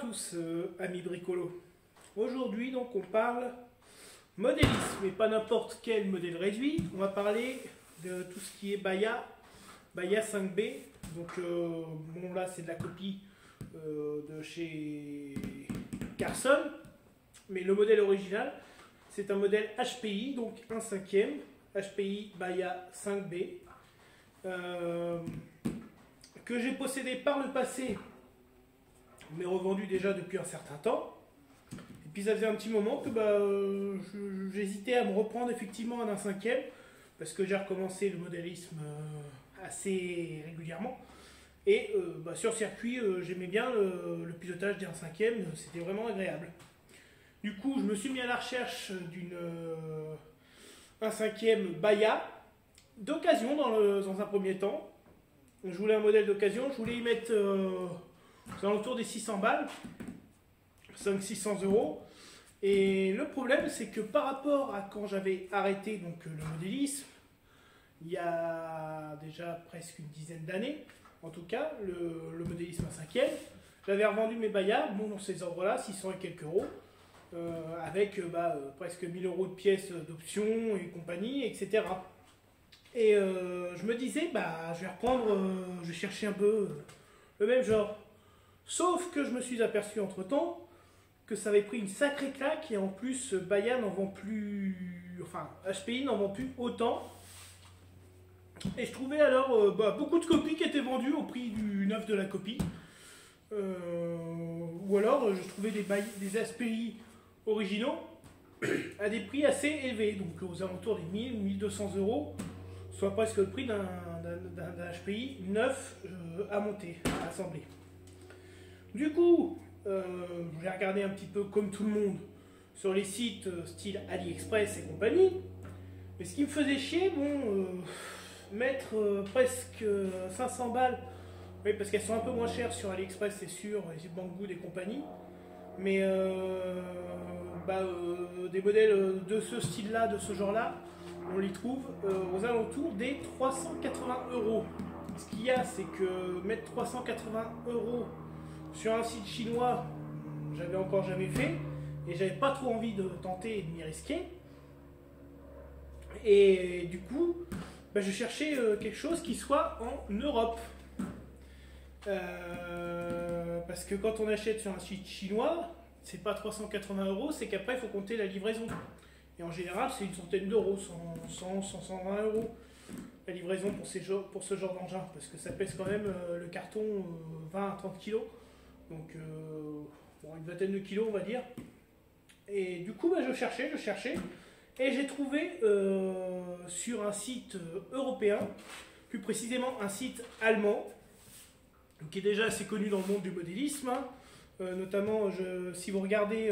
tous, amis bricolos. Aujourd'hui, donc, on parle modélisme, mais pas n'importe quel modèle réduit. On va parler de tout ce qui est Baya 5B. Donc, bon, là, c'est de la copie de chez Carson, mais le modèle original, c'est un modèle HPI, donc 1/5e, HPI Baya 5B, que j'ai possédé par le passé, mais revendu déjà depuis un certain temps. Et puis ça faisait un petit moment que j'hésitais à me reprendre effectivement un 1/5e, parce que j'ai recommencé le modélisme assez régulièrement. Et sur circuit, j'aimais bien le pilotage des 1/5e, c'était vraiment agréable. Du coup, je me suis mis à la recherche d'une 1/5e Baya d'occasion dans un premier temps. Je voulais un modèle d'occasion, je voulais y mettre aux alentours des 600 balles, 500-600 euros. Et le problème, c'est que par rapport à quand j'avais arrêté donc, le modélisme, il y a déjà presque une dizaine d'années, en tout cas, le modélisme 1/5e, j'avais revendu mes Baya, bon, dans ces ordres-là, 600 et quelques euros, avec presque 1000 euros de pièces d'options et compagnie, etc. Et je me disais, je vais reprendre, je vais chercher un peu le même genre. Sauf que je me suis aperçu entre-temps que ça avait pris une sacrée claque et en plus, Baya n'en vend plus, enfin, HPI n'en vend plus autant. Et je trouvais alors beaucoup de copies qui étaient vendues au prix du neuf de la copie. Ou alors, je trouvais des HPI originaux à des prix assez élevés, donc aux alentours des 1000-1200 euros, soit presque le prix d'un HPI neuf à monter, à assembler. Du coup, j'ai regardé un petit peu comme tout le monde sur les sites style AliExpress et compagnie, mais ce qui me faisait chier, mettre presque 500 balles, oui, parce qu'elles sont un peu moins chères sur AliExpress, c'est sûr, et Banggood et compagnie, mais des modèles de ce style-là, de ce genre-là, on les trouve aux alentours des 380 euros. Ce qu'il y a, c'est que mettre 380 euros sur un site chinois, j'avais encore jamais fait, et j'avais pas trop envie de tenter et de m'y risquer. Et du coup, je cherchais quelque chose qui soit en Europe. Parce que quand on achète sur un site chinois, c'est pas 380 euros, c'est qu'après il faut compter la livraison. Et en général, c'est une centaine d'euros, 120 euros la livraison pour ce genre d'engin. Parce que ça pèse quand même le carton 20 à 30 kg. Donc une vingtaine de kilos, on va dire. Et du coup, je cherchais. Et j'ai trouvé sur un site européen, plus précisément un site allemand, qui est déjà assez connu dans le monde du modélisme. Notamment, si vous regardez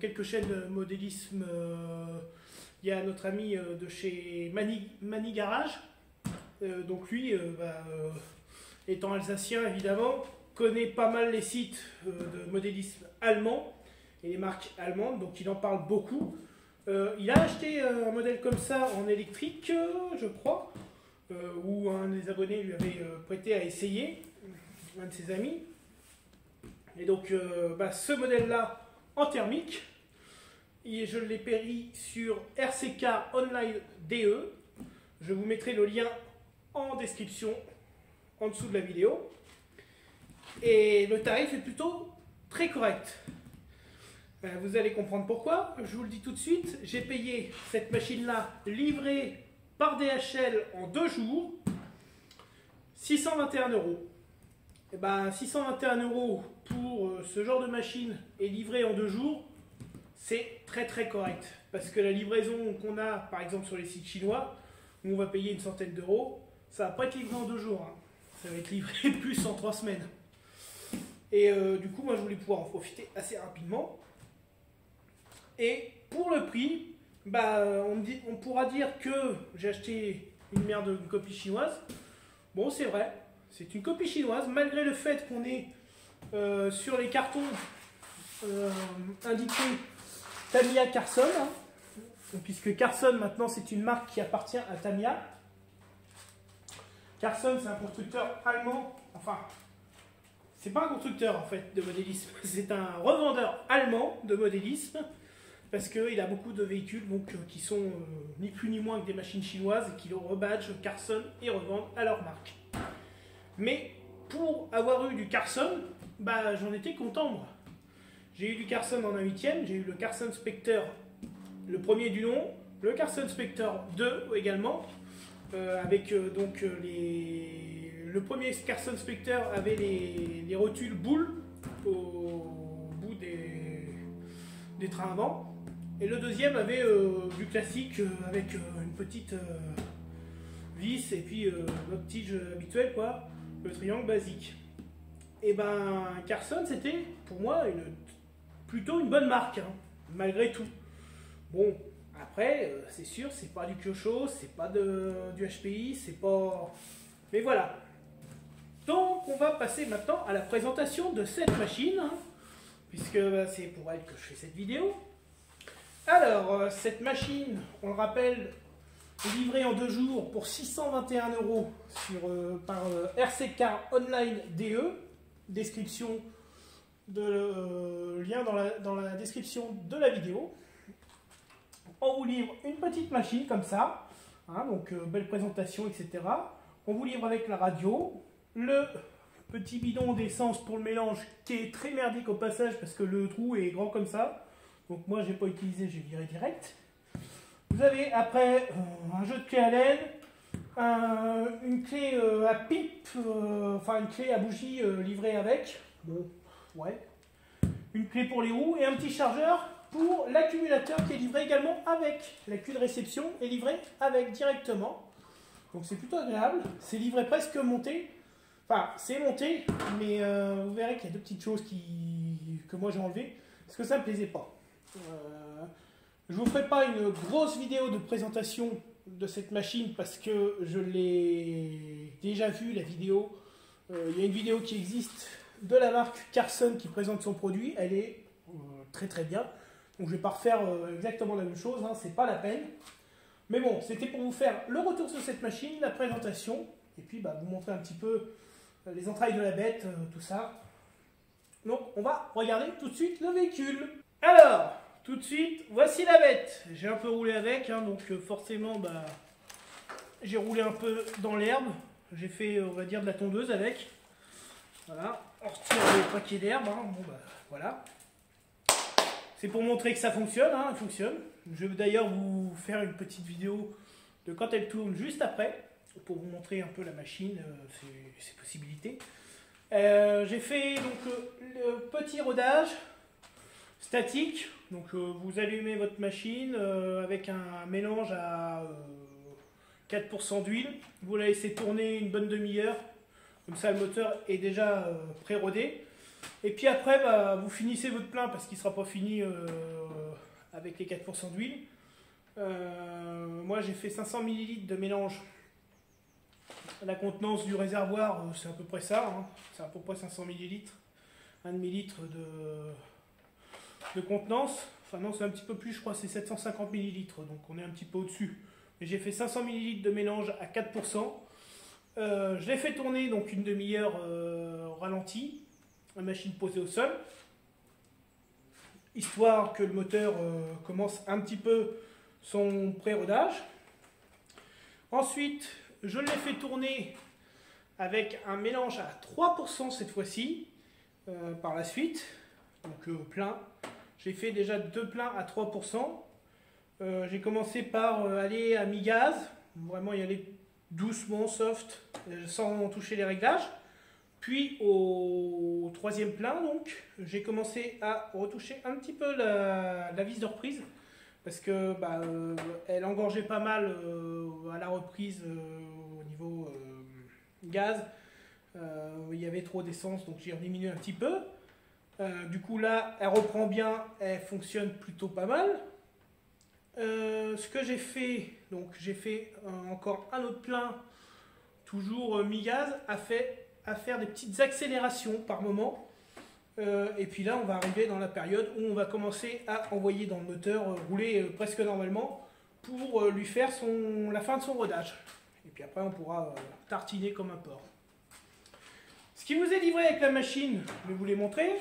quelques chaînes de modélisme, il y a notre ami de chez Mani Garage. Donc lui, étant alsacien évidemment, connaît pas mal les sites de modélisme allemand et les marques allemandes, donc il en parle beaucoup. Il a acheté un modèle comme ça en électrique, je crois, où un des abonnés lui avait prêté à essayer, un de ses amis. Et donc ce modèle-là en thermique, et je l'ai péri sur RCK Online DE. Je vous mettrai le lien en description en dessous de la vidéo. Et le tarif est plutôt très correct. Vous allez comprendre pourquoi. Je vous le dis tout de suite. J'ai payé cette machine-là livrée par DHL en 2 jours, 621 euros. Et 621 euros pour ce genre de machine et livré en 2 jours, c'est très très correct. Parce que la livraison qu'on a, par exemple sur les sites chinois, où on va payer une centaine d'euros, ça va pas être livré en 2 jours. Hein. Ça va être livré plus en 3 semaines. Et du coup, moi je voulais pouvoir en profiter assez rapidement. Et pour le prix, on pourra dire que j'ai acheté une merde, une copie chinoise. Bon, c'est vrai, c'est une copie chinoise, malgré le fait qu'on ait sur les cartons indiqué Tamiya Carson, hein, puisque Carson maintenant c'est une marque qui appartient à Tamiya. Carson, c'est un constructeur allemand, enfin c'est pas un constructeur en fait de modélisme, c'est un revendeur allemand de modélisme, parce qu'il a beaucoup de véhicules donc, qui sont ni plus ni moins que des machines chinoises et qui le rebadgent Carson et revendent à leur marque. Mais pour avoir eu du Carson, bah, j'en étais content moi. J'ai eu du Carson en un huitième, j'ai eu le Carson Spectre, le premier du nom, le Carson Spectre 2 également, avec donc le premier Carson Spectre avait les rotules boules au bout des trains avant, et le deuxième avait du classique avec une petite vis et puis notre tige habituelle, quoi, le triangle basique. Et ben Carson, c'était pour moi plutôt une bonne marque, hein, malgré tout. Bon, après, c'est sûr, c'est pas du Kyosho, c'est pas du HPI, c'est pas... Mais voilà. Donc, on va passer maintenant à la présentation de cette machine, hein, puisque c'est pour elle que je fais cette vidéo. Alors, cette machine, on le rappelle, est livrée en 2 jours pour 621 € par RC Car Online DE. Description lien dans la description de la vidéo. On vous livre une petite machine comme ça, hein, donc belle présentation, etc. On vous livre avec la radio, le petit bidon d'essence pour le mélange qui est très merdique au passage parce que le trou est grand comme ça. Donc moi j'ai pas utilisé, j'ai viré direct. Vous avez après un jeu de clé à LED, une clé à pipe, enfin une clé à bougie livrée avec. Bon, ouais. Une clé pour les roues et un petit chargeur pour l'accumulateur qui est livré également avec. La clé de réception est livrée avec directement. Donc c'est plutôt agréable. C'est livré presque monté. Enfin, c'est monté, mais vous verrez qu'il y a 2 petites choses que moi j'ai enlevées parce que ça ne me plaisait pas. Je ne vous ferai pas une grosse vidéo de présentation de cette machine parce que je l'ai déjà vue, la vidéo. Il y a une vidéo qui existe de la marque Carson qui présente son produit. Elle est très très bien. Donc je ne vais pas refaire exactement la même chose, hein, c'est pas la peine. Mais bon, c'était pour vous faire le retour sur cette machine, la présentation, et puis bah, vous montrer un petit peu les entrailles de la bête, tout ça. Donc on va regarder tout de suite le véhicule. Alors, tout de suite, voici la bête. J'ai un peu roulé avec, hein, donc forcément, bah, j'ai roulé un peu dans l'herbe. J'ai fait, on va dire, de la tondeuse avec. Voilà, on retire le paquet d'herbe, hein. Bon bah voilà. C'est pour montrer que ça fonctionne, hein, elle fonctionne. Je vais d'ailleurs vous faire une petite vidéo de quand elle tourne juste après, pour vous montrer un peu la machine, ses possibilités. J'ai fait donc le petit rodage statique. Donc vous allumez votre machine avec un mélange à 4% d'huile. Vous la laissez tourner une bonne demi-heure. Comme ça le moteur est déjà pré-rodé. Et puis après, bah, vous finissez votre plein parce qu'il ne sera pas fini avec les 4% d'huile. Moi j'ai fait 500 ml de mélange. La contenance du réservoir, c'est à peu près ça. Hein. C'est à peu près 500 ml. 1 demi-litre de contenance. Enfin non, c'est un petit peu plus, je crois, c'est 750 ml. Donc on est un petit peu au-dessus. Mais j'ai fait 500 ml de mélange à 4%. Je l'ai fait tourner donc une demi-heure ralenti. La machine posée au sol, histoire que le moteur commence un petit peu son pré-rodage. Ensuite, je l'ai fait tourner avec un mélange à 3% cette fois-ci, par la suite, donc plein. J'ai fait déjà 2 pleins à 3%. J'ai commencé par aller à mi-gaz, vraiment y aller doucement, soft, sans toucher les réglages. Puis au 3e plein, donc, j'ai commencé à retoucher un petit peu la vis de reprise parce que bah, elle engorgeait pas mal à la reprise au niveau gaz. Il y avait trop d'essence, donc j'ai diminué un petit peu. Du coup là, elle reprend bien, elle fonctionne plutôt pas mal. Ce que j'ai fait, donc j'ai fait encore un autre plein, toujours mi-gaz, à faire des petites accélérations par moment. Et puis là, on va arriver dans la période où on va commencer à envoyer dans le moteur, rouler presque normalement, pour lui faire la fin de son rodage. Et puis après, on pourra tartiner comme un porc. Ce qui vous est livré avec la machine, je vais vous les montrer.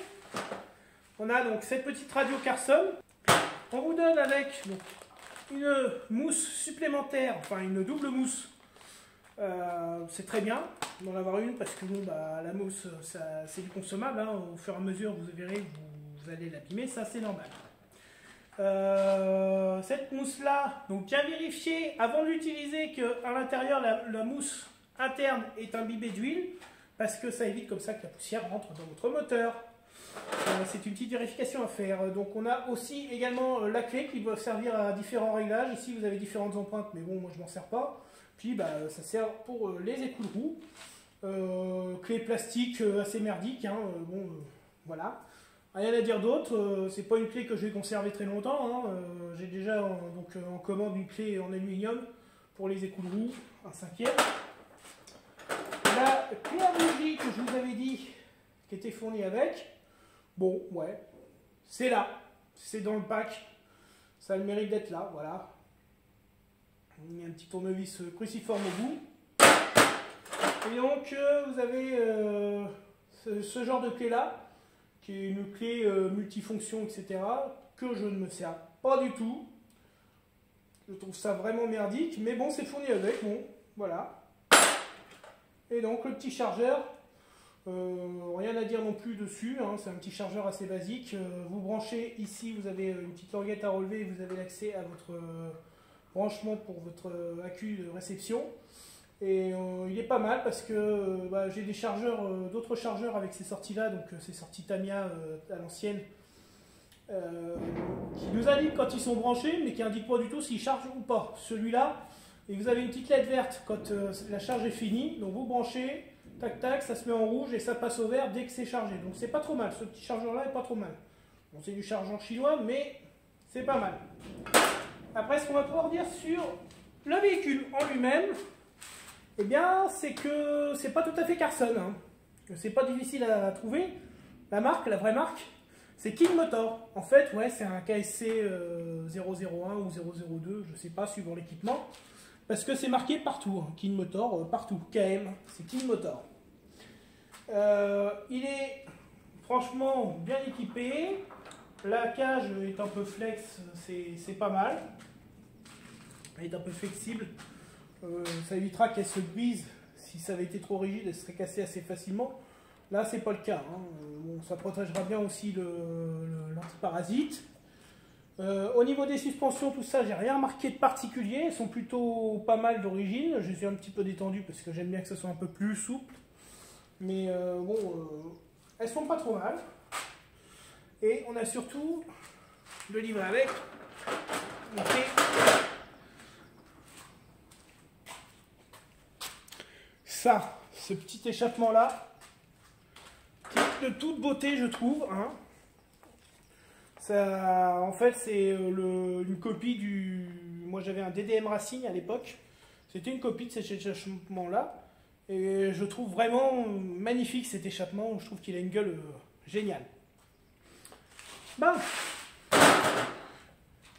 On a donc cette petite radio Carson. On vous donne avec donc, une mousse supplémentaire, enfin une double mousse. C'est très bien d'en avoir une parce que bon, bah, la mousse c'est du consommable. Hein. Au fur et à mesure, vous verrez, vous allez l'abîmer, ça c'est normal. Cette mousse là, donc bien vérifier avant de l'utiliser qu'à l'intérieur la mousse interne est imbibée d'huile parce que ça évite comme ça que la poussière rentre dans votre moteur. C'est une petite vérification à faire. Donc on a aussi également la clé qui va servir à différents réglages. Ici vous avez différentes empreintes, mais bon moi je m'en sers pas. Puis bah, ça sert pour les écouts de roue. Clé plastique assez merdique. Hein, voilà. Rien à dire d'autre. C'est pas une clé que je vais conserver très longtemps. Hein. J'ai déjà en commande une clé en aluminium pour les écouts de roue, un 5e. La clé à bougie que je vous avais dit qui était fournie avec. Bon, ouais, c'est là, c'est dans le pack, ça a le mérite d'être là, voilà. Il y a un petit tournevis cruciforme au bout. Et donc, vous avez ce genre de clé là, qui est une clé multifonction, etc., que je ne me sers pas du tout. Je trouve ça vraiment merdique, mais bon, c'est fourni avec, bon, voilà. Et donc, le petit chargeur. Rien à dire non plus dessus, hein, c'est un petit chargeur assez basique. Vous branchez ici, vous avez une petite languette à relever et vous avez l'accès à votre branchement pour votre accu de réception. Et il est pas mal parce que bah, j'ai des chargeurs, d'autres chargeurs avec ces sorties là, donc ces sorties Tamiya à l'ancienne, qui nous indiquent quand ils sont branchés, mais qui indiquent pas du tout s'ils chargent ou pas. Celui-là, et vous avez une petite LED verte quand la charge est finie, donc vous branchez. Tac tac, ça se met en rouge et ça passe au vert dès que c'est chargé. Donc c'est pas trop mal, ce petit chargeur là est pas trop mal. Bon, c'est du chargeur chinois, mais c'est pas mal. Après, ce qu'on va pouvoir dire sur le véhicule en lui-même, eh bien, c'est que c'est pas tout à fait Carson. Hein. C'est pas difficile à trouver. La marque, la vraie marque, c'est King Motor. En fait, ouais, c'est un KSC 001 ou 002, je sais pas, suivant l'équipement. Parce que c'est marqué partout, hein. King Motor, partout, KM, c'est King Motor. Il est franchement bien équipé, la cage est un peu flex, c'est pas mal. Elle est un peu flexible, ça évitera qu'elle se brise. Si ça avait été trop rigide, elle serait cassée assez facilement. Là, c'est pas le cas. Hein. Bon, ça protégera bien aussi l'antiparasite. Au niveau des suspensions, tout ça, j'ai rien remarqué de particulier. Elles sont plutôt pas mal d'origine. Je les ai un petit peu détendues parce que j'aime bien que ce soit un peu plus souple. Mais elles sont pas trop mal. Et on a surtout le livret avec. Ça, ce petit échappement là, qui est de toute beauté, je trouve. Hein. Ça, en fait, c'est une copie du... Moi, j'avais un DDM Racing à l'époque. C'était une copie de cet échappement-là. Et je trouve vraiment magnifique cet échappement. Je trouve qu'il a une gueule géniale. Bon.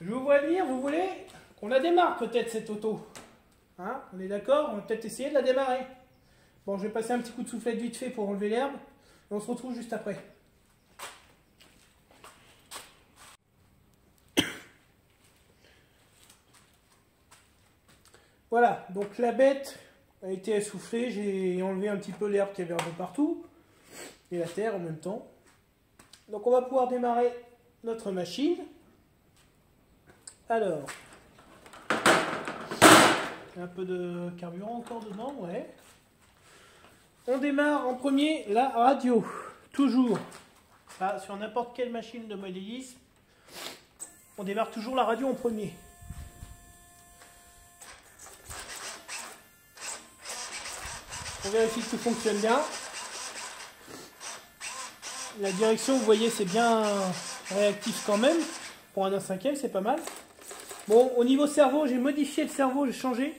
Je vous vois venir, vous voulez qu'on la démarre peut-être cette auto. Hein, on est d'accord? On va peut-être essayer de la démarrer. Bon, je vais passer un petit coup de soufflette vite fait pour enlever l'herbe. Et on se retrouve juste après. Voilà, donc la bête a été essoufflée, j'ai enlevé un petit peu l'herbe qui avait un peu partout, et la terre en même temps. Donc on va pouvoir démarrer notre machine. Alors, un peu de carburant encore dedans, ouais. On démarre en premier la radio, toujours. Ça, sur n'importe quelle machine de modélisme, on démarre toujours la radio en premier. On vérifie que tout fonctionne bien. La direction, vous voyez, c'est bien réactif quand même. Pour un 1/5e, c'est pas mal. Bon, au niveau cerveau, j'ai modifié le cerveau, j'ai changé.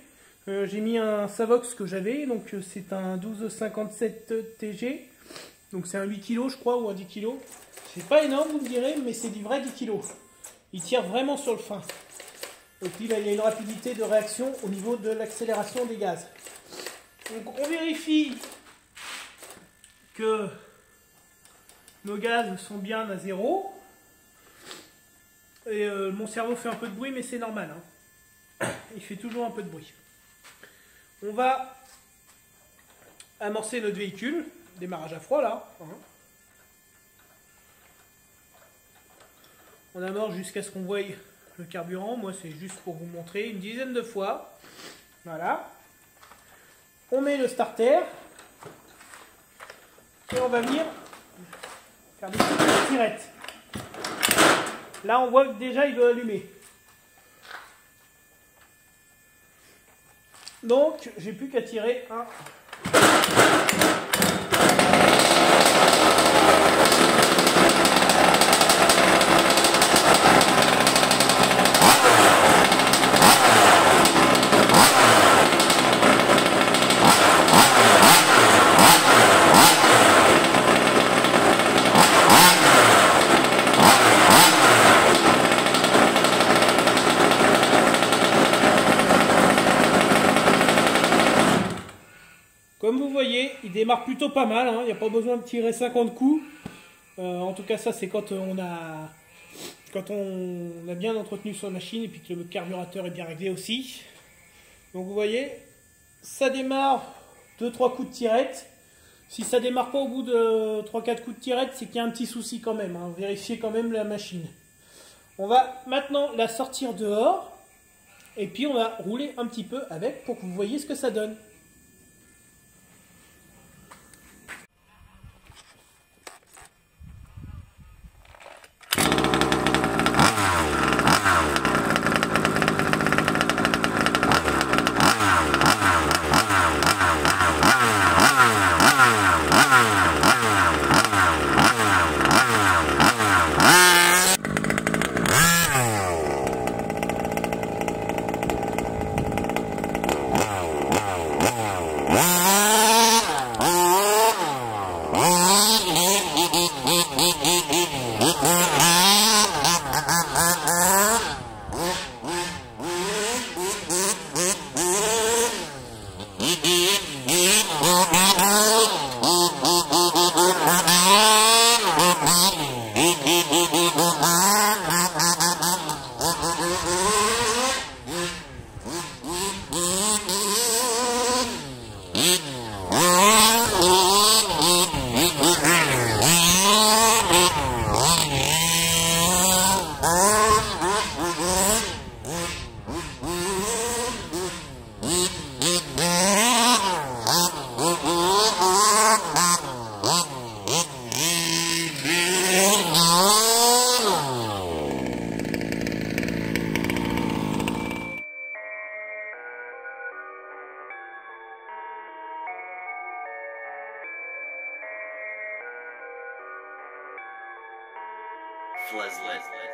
J'ai mis un Savox que j'avais, donc c'est un 1257 TG. Donc c'est un 8 kg, je crois, ou un 10 kg. C'est pas énorme, vous me direz, mais c'est du vrai 10 kg. Il tire vraiment sur le fin. Et puis là, il y a une rapidité de réaction au niveau de l'accélération des gaz. Donc on vérifie que nos gaz sont bien à 0. Et mon cerveau fait un peu de bruit, mais c'est normal, hein. Il fait toujours un peu de bruit. On va amorcer notre véhicule. Démarrage à froid là. On amorce jusqu'à ce qu'on voie le carburant. Moi c'est juste pour vous montrer une dizaine de fois. Voilà. On met le starter. Et on va venir faire des petites tirettes. Là on voit que déjà il doit allumer. Donc j'ai plus qu'à tirer un. Comme vous voyez, il démarre plutôt pas mal, hein. Il n'y a pas besoin de tirer 50 coups. En tout cas, ça c'est quand on a bien entretenu sa machine et puis que le carburateur est bien réglé aussi. Donc vous voyez, ça démarre 2-3 coups de tirette. Si ça démarre pas au bout de 3-4 coups de tirette, c'est qu'il y a un petit souci quand même, hein. Vérifiez quand même la machine. On va maintenant la sortir dehors et puis on va rouler un petit peu avec pour que vous voyez ce que ça donne. Fleslet.